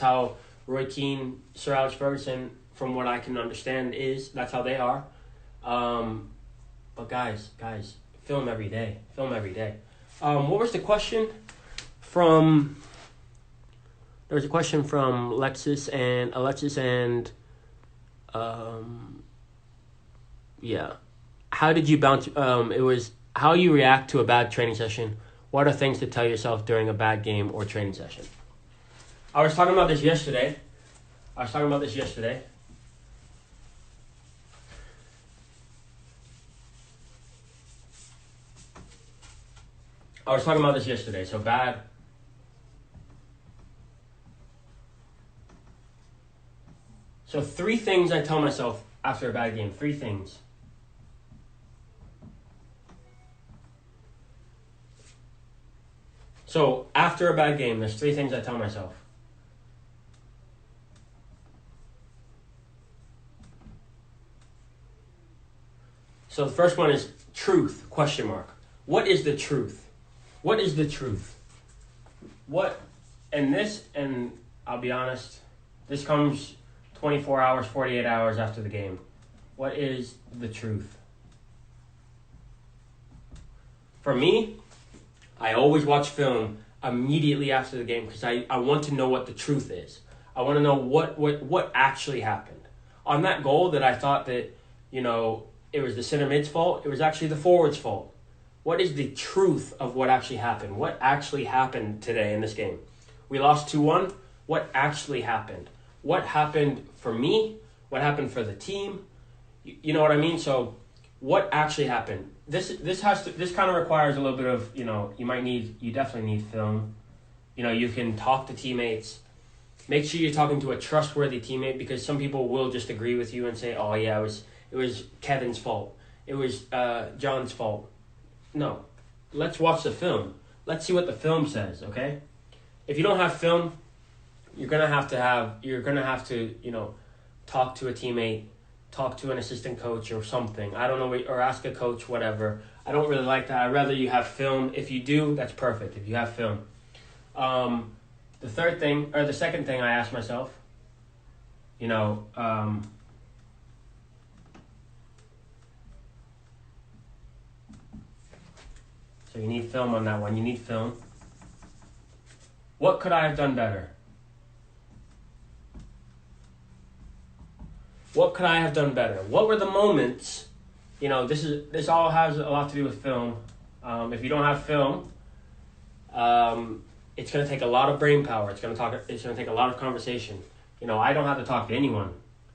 how Roy Keane, Sir Alex Ferguson, from what I can understand, that's how they are. But guys, film every day. What was the question from... There was a question from Alexis and how did you bounce... it was how you react to a bad training session. What are things to tell yourself during a bad game or training session? I was talking about this yesterday. So bad. So 3 things I tell myself after a bad game. 3 things. So after a bad game, there's 3 things I tell myself. So the first one is truth, ? What is the truth? What is the truth? And I'll be honest, this comes 24 hours, 48 hours after the game. What is the truth? For me, I always watch film immediately after the game because I want to know what the truth is. I want to know what actually happened. On that goal that I thought that, it was the center mid's fault, it was actually the forward's fault. What is the truth of what actually happened? What actually happened today in this game? We lost 2-1. What actually happened? What happened for me? What happened for the team? You know what I mean? So what actually happened? This kind of requires a little bit of, you definitely need film. You can talk to teammates. Make sure you're talking to a trustworthy teammate because some people will just agree with you and say, oh yeah, it was Kevin's fault. It was John's fault. No. Let's watch the film. Let's see what the film says, okay? If you don't have film, you're gonna have to talk to a teammate, talk to an assistant coach or something. I don't know, or ask a coach, whatever. I don't really like that. I'd rather you have film. If you do, that's perfect. If you have film. The second thing I asked myself, so you need film on that one. You need film. What could I have done better? What could I have done better? What were the moments? This all has a lot to do with film. If you don't have film, it's going to take a lot of brain power. It's going to take a lot of conversation. I don't have to talk to anyone.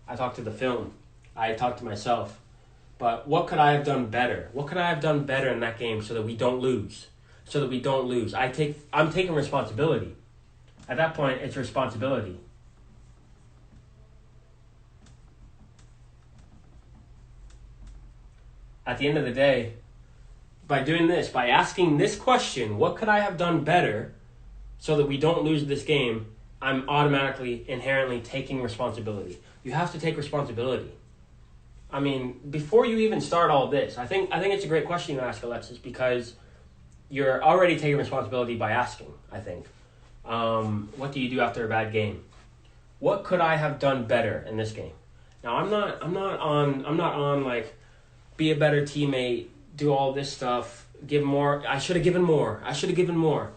I talk to the film. I talk to myself. But what could I have done better? What could I have done better in that game so that we don't lose? I'm taking responsibility. At that point, it's responsibility. At the end of the day, by doing this, by asking this question, what could I have done better so that we don't lose this game, I'm automatically, inherently taking responsibility. You have to take responsibility. I mean, before you even start all this, I think it's a great question to ask, Alexis, because you're already taking responsibility by asking, I think. What do you do after a bad game? What could I have done better in this game? Now, I'm not on like, be a better teammate, do all this stuff, give more. I should have given more.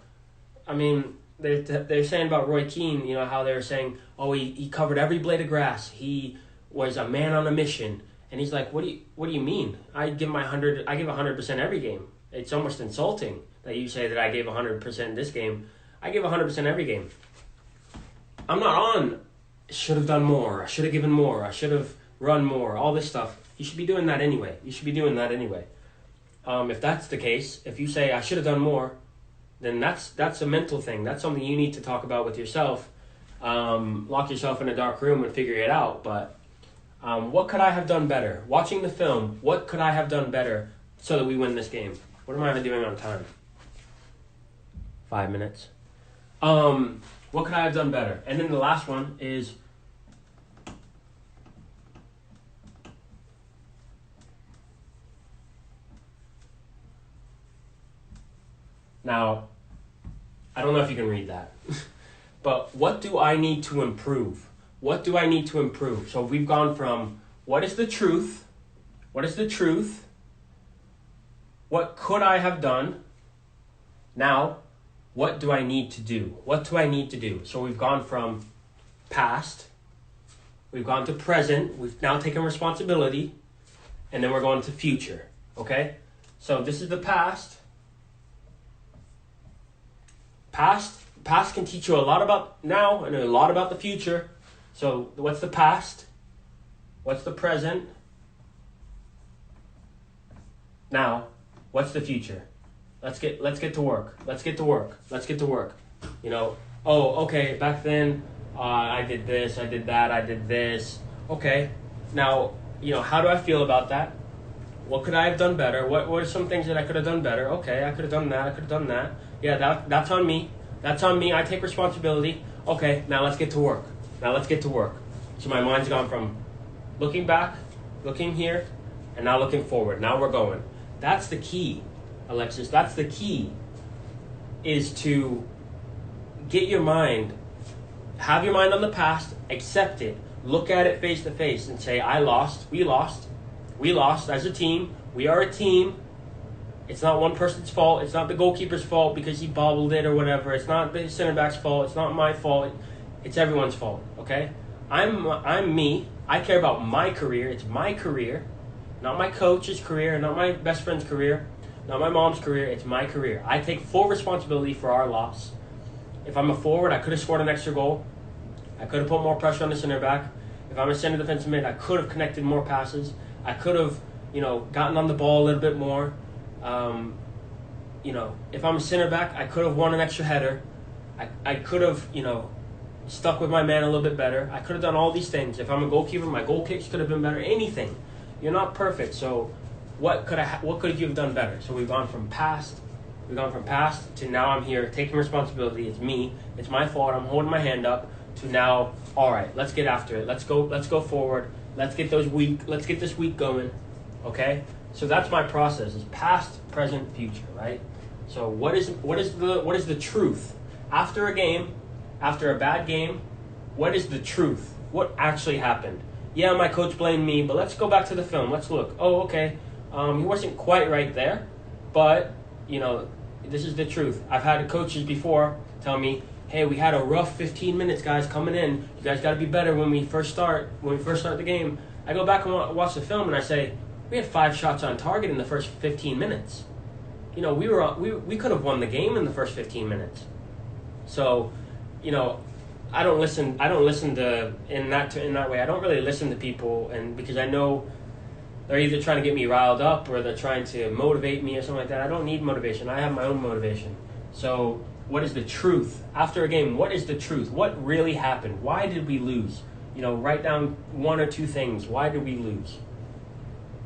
I mean, they're saying about Roy Keane, how they were saying, oh, he covered every blade of grass. He was a man on a mission. And he's like, what do you mean? I give 100% every game. It's almost insulting that you say that I gave 100% this game. I give 100% every game. I'm not on should have done more, I should have given more, I should have run more, all this stuff. You should be doing that anyway. If that's the case, if you say I should have done more, then that's a mental thing. That's something you need to talk about with yourself. Lock yourself in a dark room and figure it out. But what could I have done better? Watching the film, what could I have done better so that we win this game? What am I doing on time? 5 minutes. What could I have done better? And then the last one is, now, I don't know if you can read that, but what do I need to improve? What do I need to improve? So we've gone from what is the truth? What is the truth? What could I have done? Now, what do I need to do? What do I need to do? So we've gone from past, we've gone to present, we've now taken responsibility, and then we're going to future, okay? So this is the past. Past can teach you a lot about now and a lot about the future. So what's the past? What's the present? Now, what's the future? Let's get to work. Oh, okay, back then I did this, I did that, I did this. Okay, now, how do I feel about that? What could I have done better? What are some things that I could have done better? Okay, I could have done that. Yeah, that's on me. I take responsibility. Okay, now let's get to work. So my mind's gone from looking back, looking here, and now looking forward. Now we're going. That's the key, Alexis. That's the key, is to have your mind on the past, accept it, look at it face to face and say, I lost, we lost as a team. We are a team. It's not one person's fault. It's not the goalkeeper's fault because he bobbled it or whatever. It's not the center back's fault. It's not my fault. It's everyone's fault, okay? I'm me. I care about my career. It's my career, not my coach's career, not my best friend's career, not my mom's career. It's my career. I take full responsibility for our loss. If I'm a forward, I could have scored an extra goal. I could have put more pressure on the center back. If I'm a center defensive mid, I could have connected more passes. I could have, gotten on the ball a little bit more. If I'm a center back, I could have won an extra header. I could have, stuck with my man a little bit better. I could have done all these things. If I'm a goalkeeper, my goal kicks could have been better. Anything. You're not perfect, so what could you have done better? So we've gone from past to now I'm here taking responsibility. It's me. It's my fault. I'm holding my hand up to now. All right, let's get after it. Let's go forward. Let's get this week going. Okay? So that's my process. Is past, present, future, right? So what is the truth? After a game, after a bad game, what is the truth? What actually happened? Yeah, my coach blamed me, but let's go back to the film. Let's look. Oh, okay. He wasn't quite right there, but this is the truth. I've had coaches before tell me, hey, we had a rough 15 minutes, guys, coming in. You guys got to be better when we first start the game. I go back and watch the film, and I say, we had 5 shots on target in the first 15 minutes. We could have won the game in the first 15 minutes. So, I don't listen to in that way. I don't really listen to people, and because I know they're either trying to get me riled up or they're trying to motivate me or something like that. I don't need motivation. I have my own motivation. So, what is the truth? After a game, what is the truth? What really happened? Why did we lose? Write down 1 or 2 things. Why did we lose?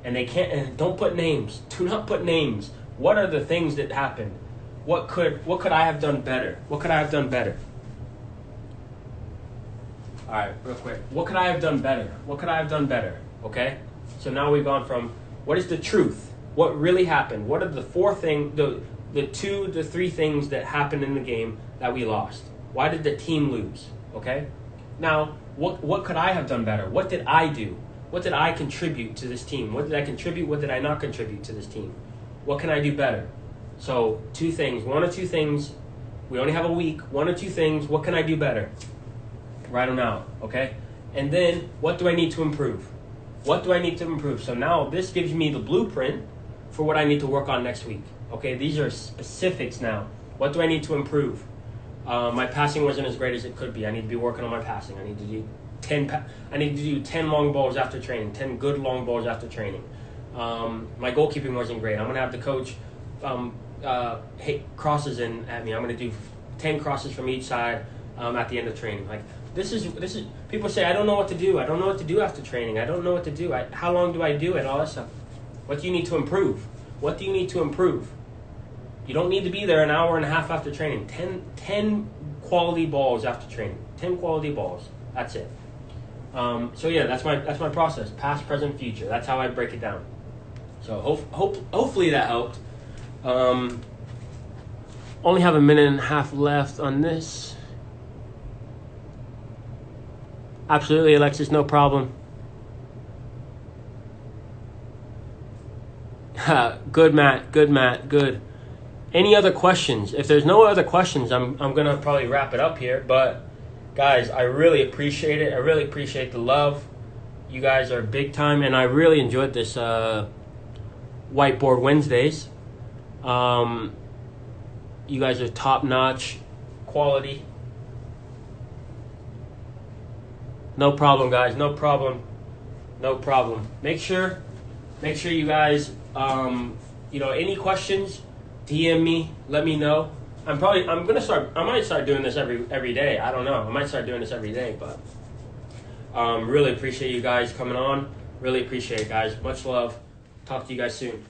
And don't put names. Do not put names. What are the things that happened? What could I have done better? What could I have done better? All right, real quick. What could I have done better? What could I have done better? Okay? So now we've gone from what is the truth? What really happened? What are the 4 things, the 2 to 3 things that happened in the game that we lost? Why did the team lose? Okay? Now, what could I have done better? What did I do? What did I contribute to this team? What did I contribute? What did I not contribute to this team? What can I do better? So 2 things, 1 or 2 things. We only have a week. 1 or 2 things. What can I do better? Write them out, okay? And then what do I need to improve? What do I need to improve? So now this gives me the blueprint for what I need to work on next week. Okay, these are specifics now. What do I need to improve? My passing wasn't as great as it could be. I need to be working on my passing. I need to do 10 long balls after training, 10 good long balls after training. My goalkeeping wasn't great. I'm going to have the coach hit crosses in at me. I'm going to do 10 crosses from each side at the end of training. Like this is people say I don't know what to do. I don't know what to do after training. I don't know what to do. How long do I do it? All that stuff. What do you need to improve? What do you need to improve? You don't need to be there an hour and a half after training. 10 quality balls after training. 10 quality balls. That's it. So yeah, that's my process. Past, present, future. That's how I break it down. So hopefully that helped. Only have a minute and a half left on this. Absolutely, Alexis, no problem. Good, Matt. Good. Any other questions? If there's no other questions, I'm gonna probably wrap it up here. But guys, I really appreciate it. I really appreciate the love. You guys are big time, and I really enjoyed this Whiteboard Wednesdays. You guys are top notch quality. No problem, guys. No problem. Make sure you guys, any questions, DM me. Let me know. I might start doing this every day. I don't know. I might start doing this every day, but really appreciate you guys coming on. Really appreciate it, guys. Much love. Talk to you guys soon.